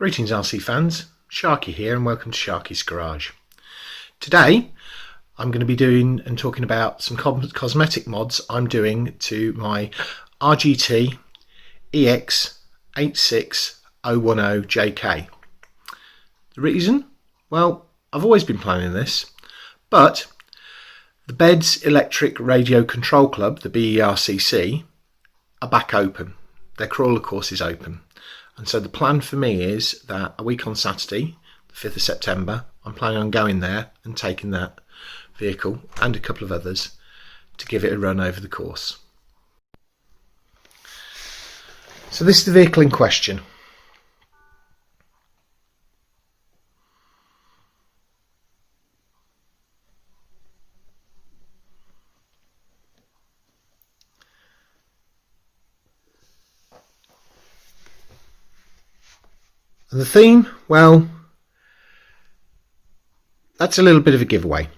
Greetings RC fans, Sharky here and welcome to Sharky's Garage. Today I'm going to be doing and talking about some cosmetic mods I'm doing to my RGT EX 86010JK. The reason? Well, I've always been planning this, but the B.E.R.C.C Electric Radio Control Club, the B.E.R.C.C, are back open. Their crawler course is open. And so the plan for me is that a week on Saturday, the 5th of September, I'm planning on going there and taking that vehicle and a couple of others to give it a run over the course. So this is the vehicle in question. And the theme, well, that's a little bit of a giveaway.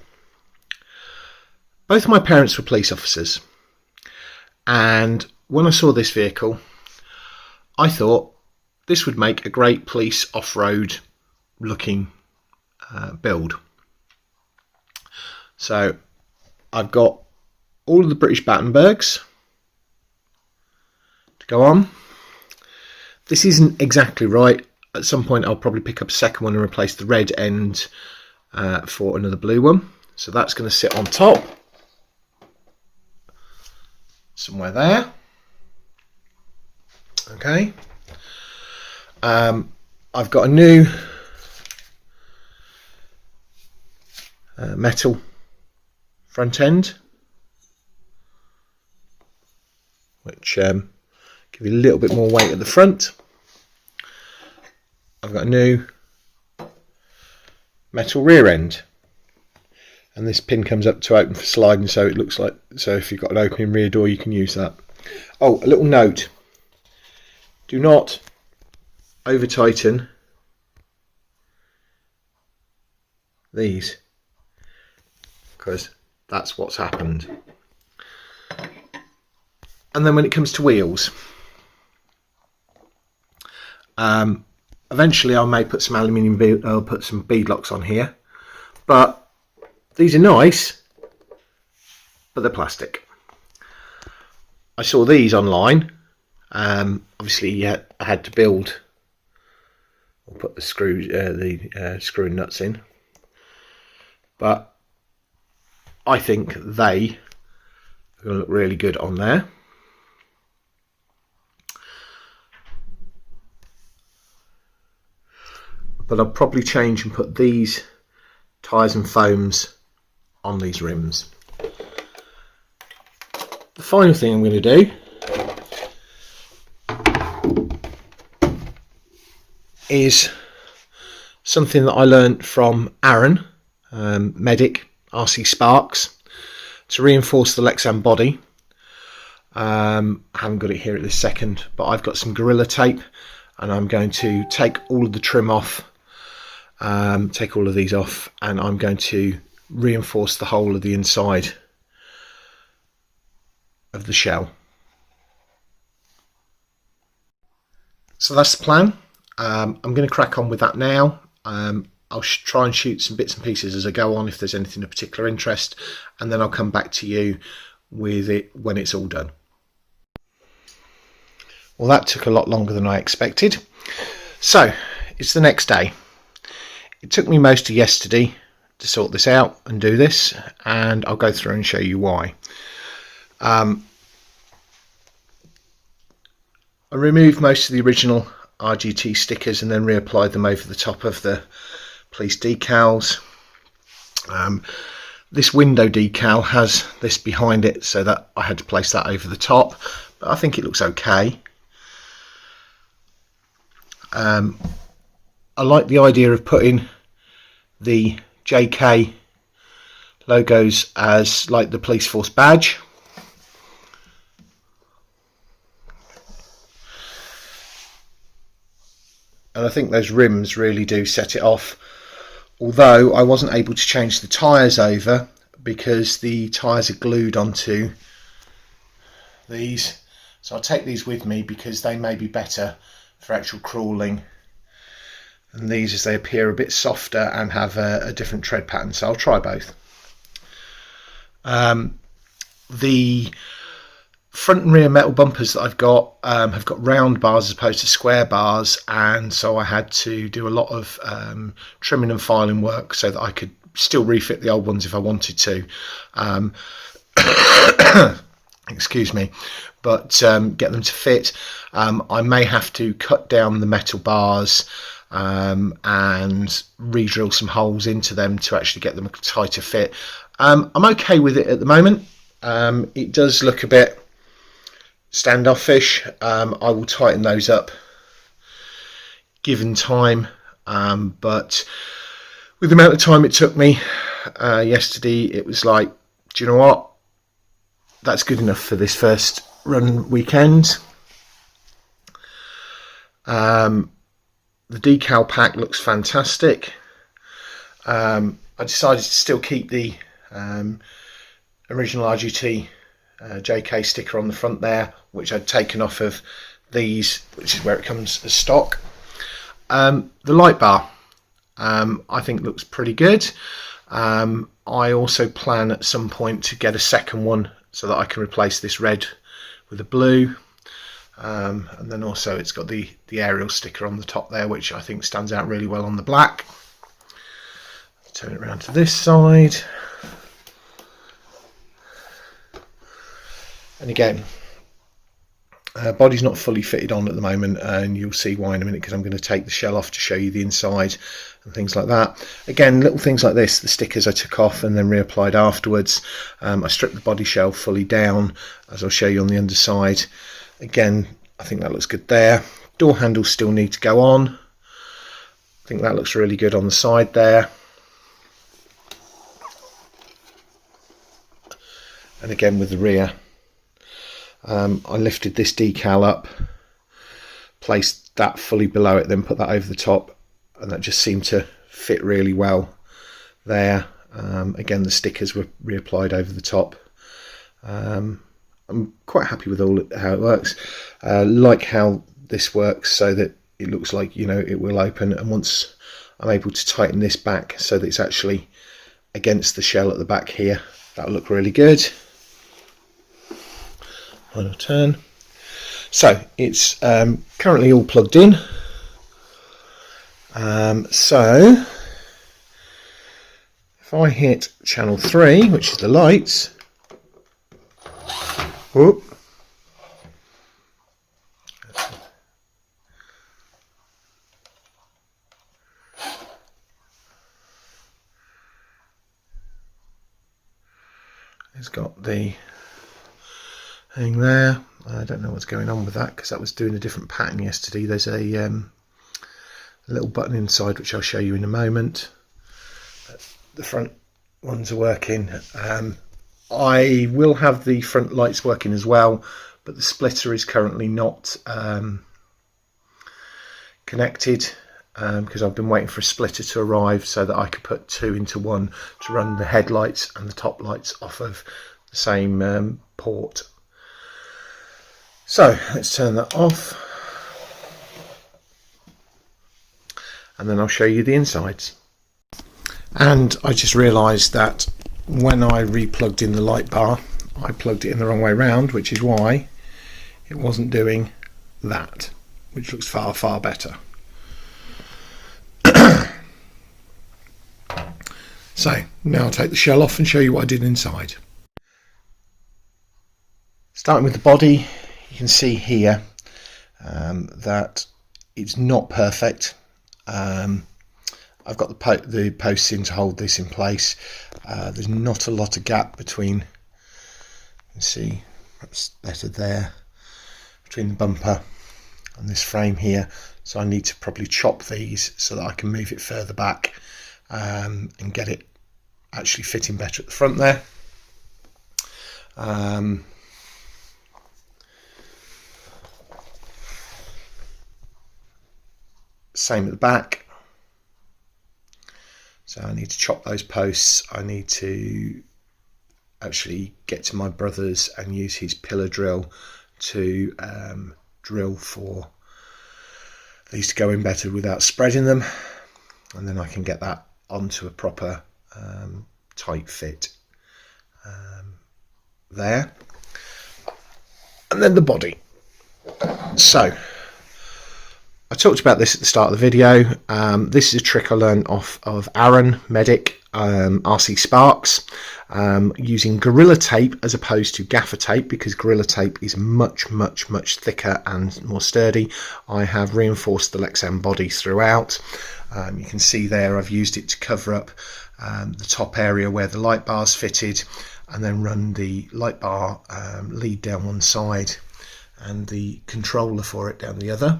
Both my parents were police officers, and when I saw this vehicle, I thought this would make a great police off-road looking build. So I've got all of the British Battenbergs to go on. This isn't exactly right. At some point I'll probably pick up a second one and replace the red end for another blue one. So that's going to sit on top, somewhere there. Okay. I've got a new metal front end, which give you a little bit more weight at the front. I've got a new metal rear end, and this pin comes up to open for sliding, so it looks like, so if you've got an opening rear door you can use that. Oh, a little note, do not over tighten these, because that's what's happened. And then when it comes to wheels, eventually I may put some aluminium bead, I'll put some bead locks on here, but these are nice, but they're plastic. I saw these online. Obviously I had to build or put the screw screw and nuts in, but I think they are going to look really good on there. But I'll probably change and put these tyres and foams on these rims. The final thing I'm going to do is something that I learned from Aaron, Medic RC Sparks, to reinforce the Lexan body. I haven't got it here at this second, but I've got some Gorilla Tape, and I'm going to take all of the trim off. Take all of these off, and I'm going to reinforce the whole of the inside of the shell. So that's the plan. I'm going to crack on with that now. I'll try and shoot some bits and pieces as I go on if there's anything of particular interest, and then I'll come back to you with it when it's all done. Well, that took a lot longer than I expected. So it's the next day. It took me most of yesterday to sort this out and do this, and I'll go through and show you why. I removed most of the original RGT stickers and then reapplied them over the top of the police decals. This window decal has this behind it, so that I had to place that over the top, but I think it looks okay. I like the idea of putting the JK logos as like the police force badge. And I think those rims really do set it off, although I wasn't able to change the tyres over because the tyres are glued onto these. So I'll take these with me because they may be better for actual crawling and these as they appear a bit softer and have a different tread pattern, so I'll try both. The front and rear metal bumpers that I've got have got round bars as opposed to square bars, and so I had to do a lot of trimming and filing work so that I could still refit the old ones if I wanted to. Excuse me, but get them to fit. I may have to cut down the metal bars and re-drill some holes into them to actually get them a tighter fit. I'm okay with it at the moment. It does look a bit standoffish. I will tighten those up given time, but with the amount of time it took me yesterday, it was like, do you know what, that's good enough for this first run weekend. The decal pack looks fantastic. I decided to still keep the original RGT JK sticker on the front there, which I'd taken off of these, which is where it comes as stock. The light bar I think looks pretty good. I also plan at some point to get a second one so that I can replace this red with a blue. And then also it's got the aerial sticker on the top there, which I think stands out really well on the black. Turn it around to this side. And again, body's not fully fitted on at the moment, and you'll see why in a minute, because I'm going to take the shell off to show you the inside and things like that. Again, little things like this, the stickers I took off and then reapplied afterwards. I stripped the body shell fully down, as I'll show you on the underside. Again, I think that looks good there. Door handles still need to go on. I think that looks really good on the side there. And again with the rear, I lifted this decal up, placed that fully below it, then put that over the top, and that just seemed to fit really well there. Again, the stickers were reapplied over the top. I'm quite happy with how it works. Like how this works so that it looks like, you know, it will open, and once I'm able to tighten this back so that it's actually against the shell at the back here, that'll look really good. Final turn. So it's currently all plugged in. So if I hit channel 3, which is the lights, whoop, it's got the thing there. I don't know what's going on with that because that was doing a different pattern yesterday. There's a little button inside which I'll show you in a moment. The front ones are working. I will have the front lights working as well, but the splitter is currently not connected because I've been waiting for a splitter to arrive so that I could put two into one to run the headlights and the top lights off of the same port. So let's turn that off, and then I'll show you the insides. And I just realised that when I replugged in the light bar, I plugged it in the wrong way round, which is why it wasn't doing that, which looks far, far better. So now I'll take the shell off and show you what I did inside. Starting with the body, you can see here that it's not perfect. I've got the posts in to hold this in place. There's not a lot of gap between, you can see that's better there, between the bumper and this frame here, so I need to probably chop these so that I can move it further back and get it actually fitting better at the front there. Same at the back. So I need to chop those posts. I need to actually get to my brother's and use his pillar drill to drill for these to go in better without spreading them, and then I can get that onto a proper tight fit there. And then the body. So I talked about this at the start of the video. This is a trick I learned off of Aaron, Medic, R.C. Sparks, using Gorilla Tape as opposed to gaffer tape, because Gorilla Tape is much thicker and more sturdy. I have reinforced the Lexan body throughout. You can see there I've used it to cover up the top area where the light bar's fitted, and then run the light bar lead down one side and the controller for it down the other.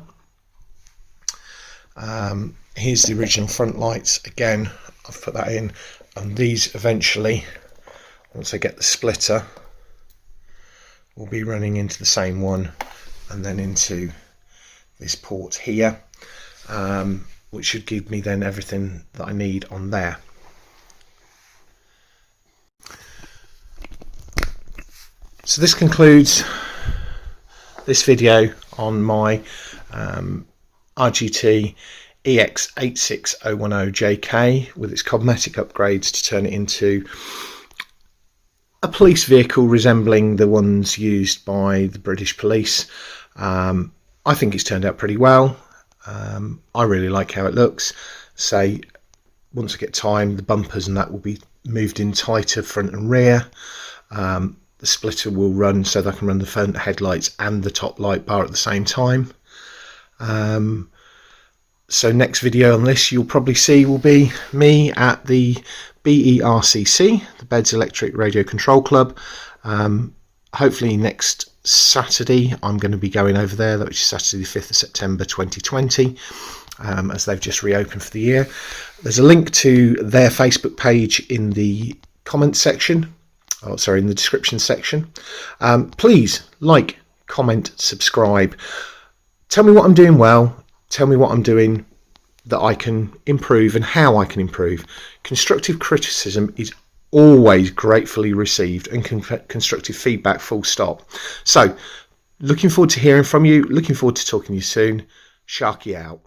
Here's the original front lights. Again, I've put that in, and these eventually, once I get the splitter, will be running into the same one and then into this port here, which should give me then everything that I need on there. So this concludes this video on my RGT EX 86010JK with its cosmetic upgrades to turn it into a police vehicle resembling the ones used by the British police. I think it's turned out pretty well. I really like how it looks. Say, once I get time, the bumpers and that will be moved in tighter front and rear. The splitter will run so that I can run the front headlights and the top light bar at the same time. So next video on this you'll probably see will be me at the B.E.R.C.C, the Beds Electric Radio Control Club. Hopefully next Saturday I'm going to be going over there, which is Saturday the 5th of September 2020, as they've just reopened for the year. There's a link to their Facebook page in the comment section. Oh, sorry, in the description section. Please like, comment, subscribe. Tell me what I'm doing well. Tell me what I'm doing that I can improve and how I can improve. Constructive criticism is always gratefully received, and constructive feedback, full stop. So, looking forward to hearing from you. Looking forward to talking to you soon. Sharky out.